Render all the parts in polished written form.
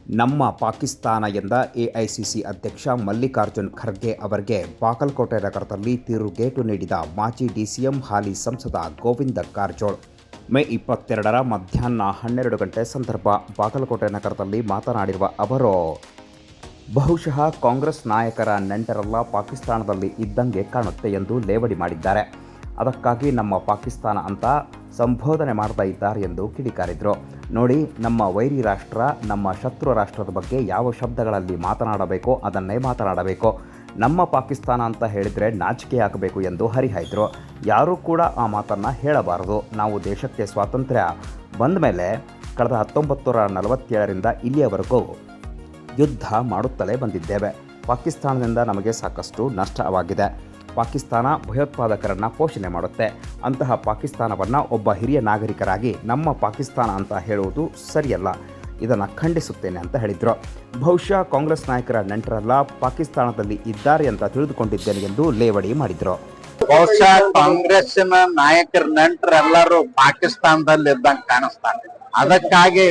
ನಮ್ಮ ಪಾಕಿಸ್ತಾನ ಎಂದ ಎಐಸಿಸಿ ಅಧ್ಯಕ್ಷ ಮಲ್ಲಿಕಾರ್ಜುನ್ ಖರ್ಗೆ ಅವರಿಗೆ ಬಾಗಲಕೋಟೆ ನಗರದಲ್ಲಿ ತಿರುಗೇಟು ನೀಡಿದ ಮಾಜಿ ಡಿಸಿಎಂ ಹಾಲಿ ಸಂಸದ ಗೋವಿಂದ ಕಾರಜೋಳ್. ಮೇ 22ರ ಮಧ್ಯಾಹ್ನ 12 ಗಂಟೆ ಸಂದರ್ಭ ಬಾಗಲಕೋಟೆ ನಗರದಲ್ಲಿ ಮಾತನಾಡಿರುವ ಅವರು, ಬಹುಶಃ ಕಾಂಗ್ರೆಸ್ ನಾಯಕರ ನೆಂಟರೆಲ್ಲ ಪಾಕಿಸ್ತಾನದಲ್ಲಿ ಇದ್ದಂಗೆ ಕಾಣುತ್ತೆ ಎಂದು ಲೇವಡಿ ಮಾಡಿದ್ದಾರೆ. ಅದಕ್ಕಾಗಿ ನಮ್ಮ ಪಾಕಿಸ್ತಾನ ಅಂತ ಸಂಬೋಧನೆ ಮಾಡ್ತಾ ಇದ್ದಾರೆ ಎಂದು ಕಿಡಿಕಾರಿದರು. ನೋಡಿ, ನಮ್ಮ ವೈರಿ ರಾಷ್ಟ್ರ, ನಮ್ಮ ಶತ್ರು ರಾಷ್ಟ್ರದ ಬಗ್ಗೆ ಯಾವ ಶಬ್ದಗಳಲ್ಲಿ ಮಾತನಾಡಬೇಕೋ ಅದನ್ನೇ ಮಾತನಾಡಬೇಕು. ನಮ್ಮ ಪಾಕಿಸ್ತಾನ ಅಂತ ಹೇಳಿದರೆ ನಾಚಿಕೆಯಾಗಬೇಕು ಎಂದು ಹರಿಹಾಯ್ದರು. ಯಾರೂ ಕೂಡ ಆ ಮಾತನ್ನು ಹೇಳಬಾರದು. ನಾವು ದೇಶಕ್ಕೆ ಸ್ವಾತಂತ್ರ್ಯ ಬಂದ ಮೇಲೆ ಕಳೆದ 1947ರಿಂದ ಇಲ್ಲಿಯವರೆಗೂ ಯುದ್ಧ ಮಾಡುತ್ತಲೇ ಬಂದಿದ್ದೇವೆ. ಪಾಕಿಸ್ತಾನದಿಂದ ನಮಗೆ ಸಾಕಷ್ಟು ನಷ್ಟವಾಗಿದೆ. ಪಾಕಿಸ್ತಾನ ಭಯೋತ್ಪಾದಕರನ್ನು ಪೋಷಣೆ ಮಾಡುತ್ತೆ. ಅಂತಹ ಪಾಕಿಸ್ತಾನವನ್ನು ಒಬ್ಬ ಹಿರಿಯ ನಾಗರಿಕರಾಗಿ ನಮ್ಮ ಪಾಕಿಸ್ತಾನ ಅಂತ ಹೇಳುವುದು ಸರಿಯಲ್ಲ. ಇದನ್ನು ಖಂಡಿಸುತ್ತೇನೆ ಅಂತ ಹೇಳಿದರು. ಬಹುಶಃ ಕಾಂಗ್ರೆಸ್ ನಾಯಕರ ನೆಂಟರೆಲ್ಲ ಪಾಕಿಸ್ತಾನದಲ್ಲಿ ಇದ್ದಾರೆ ಅಂತ ತಿಳಿದುಕೊಂಡಿದ್ದೇನೆ ಎಂದು ಲೇವಡಿ ಮಾಡಿದರು. ಬಹುಶಃ ಕಾಂಗ್ರೆಸ್ಸಿನ ನಾಯಕರ ನೆಂಟರೆಲ್ಲರೂ ಪಾಕಿಸ್ತಾನದಲ್ಲಿ ಇದ್ದಂಗೆ ಕಾಣಿಸ್ತಾರೆ. ಅದಕ್ಕಾಗಿ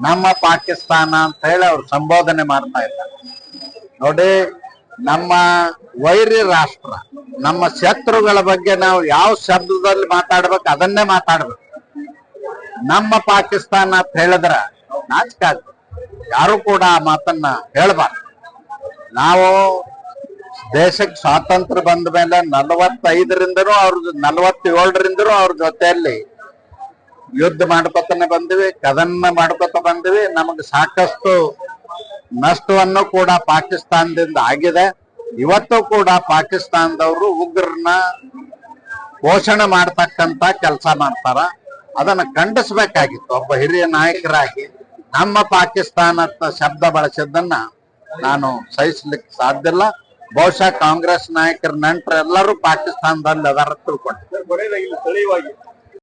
ನಮ್ಮ ಪಾಕಿಸ್ತಾನ ಅಂತ ಹೇಳಿ ಅವ್ರು ಸಂಬೋಧನೆ ಮಾಡ್ತಾ ಇದ್ದಾರೆ. ನೋಡಿ, ನಮ್ಮ ವೈರಿ ರಾಷ್ಟ್ರ, ನಮ್ಮ ಶತ್ರುಗಳ ಬಗ್ಗೆ ನಾವು ಯಾವ ಶಬ್ದದಲ್ಲಿ ಮಾತಾಡ್ಬೇಕು ಅದನ್ನೇ ಮಾತಾಡ್ಬೇಕು. ನಮ್ಮ ಪಾಕಿಸ್ತಾನ ಅಂತ ಹೇಳಿದ್ರ ನಾಚಿಕಾಗ್ತದೆ. ಯಾರು ಕೂಡ ಆ ಮಾತನ್ನ ಹೇಳ್ಬಾರ್ದು. ನಾವು ದೇಶಕ್ಕೆ ಸ್ವಾತಂತ್ರ್ಯ ಬಂದ ಮೇಲೆ 45ರಿಂದನೂ 47ರಿಂದನೂ ಅವ್ರ ಜೊತೆಯಲ್ಲಿ ಯುದ್ಧ ಮಾಡ್ಕೊತಾನೆ ಬಂದಿವಿ, ಕದನ ಮಾಡ್ಕೊತ ಬಂದಿವಿ. ನಮಗೆ ಸಾಕಷ್ಟು ನಷ್ಟವನ್ನು ಕೂಡ ಪಾಕಿಸ್ತಾನದಿಂದ ಆಗಿದೆ. ಇವತ್ತು ಕೂಡ ಪಾಕಿಸ್ತಾನದವರು ಉಗ್ರರನ್ನ ಪೋಷಣೆ ಮಾಡ್ತಕ್ಕಂತ ಕೆಲಸ ಮಾಡ್ತಾರ. ಅದನ್ನ ಖಂಡಿಸ್ಬೇಕಾಗಿತ್ತು. ಒಬ್ಬ ಹಿರಿಯ ನಾಯಕರಾಗಿ ನಮ್ಮ ಪಾಕಿಸ್ತಾನ ಶಬ್ದ ಬಳಸಿದ್ದನ್ನ ನಾನು ಸಹಿಸ್ಲಿಕ್ಕೆ ಸಾಧ್ಯ ಇಲ್ಲ. ಬಹುಶಃ ಕಾಂಗ್ರೆಸ್ ನಾಯಕರ ನಂತರ ಎಲ್ಲರೂ ಪಾಕಿಸ್ತಾನದಲ್ಲಿ ಅದರ ತಿಳ್ಕೊಂಡು